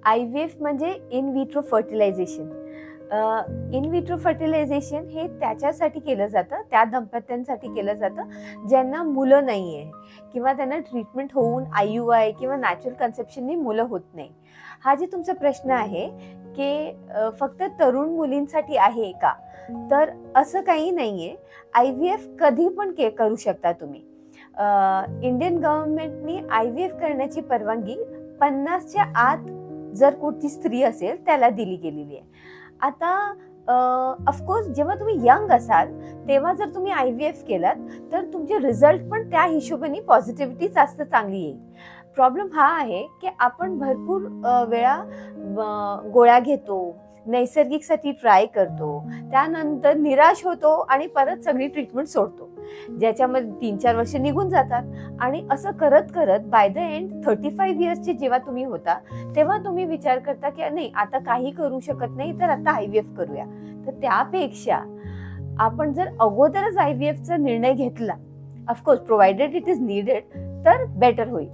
IVF म्हणजे in vitro fertilisation. In vitro fertilisation हे त्याच्यासाठी केलं जातं, त्या दंपत्यांसाठी केलं जातं ज्यांना मुलं नाही आहे किंवा त्यांना ट्रीटमेंट होऊन IUI किंवा नॅचरल कन्सेप्शननी मुलं होत नाही. हा जे तुमचा प्रश्न आहे की फक्त तरुण मुलींसाठी आहे का, तर असं काही नाही आहे. IVF कधी पण करू शकता तुम्ही. इंडियन गव्हर्नमेंटनी IVF करण्याची परवानगी 50च्या आत जर कोणती स्त्री असेल त्याला दिली गेलेली आहे. आता ऑफकोर्स जेव्हा तुम्ही यंग असाल तेव्हा जर तुम्ही IVF केलात तर तुमचे रिझल्ट पण त्या हिशोबाने पॉझिटिव्हिटी जास्त चांगली येईल. प्रॉब्लेम हा आहे की आपण भरपूर वेळा गोळ्या घेतो, नैसर्गिकसाठी ट्राय करतो, त्यानंतर निराश होतो आणि परत सगळी ट्रीटमेंट सोडतो, ज्याच्यामध्ये 3-4 वर्ष निघून जातात. आणि असं करत करत बाय द एंड 35 इयर्सचे जेव्हा तुम्ही होता तेव्हा तुम्ही विचार करता की नाही आता काही करू शकत नाही, तर आता IVF करूया. तर त्यापेक्षा आपण जर अगोदरच IVFचा निर्णय घेतला, of course provided it is needed, तर बेटर होईल.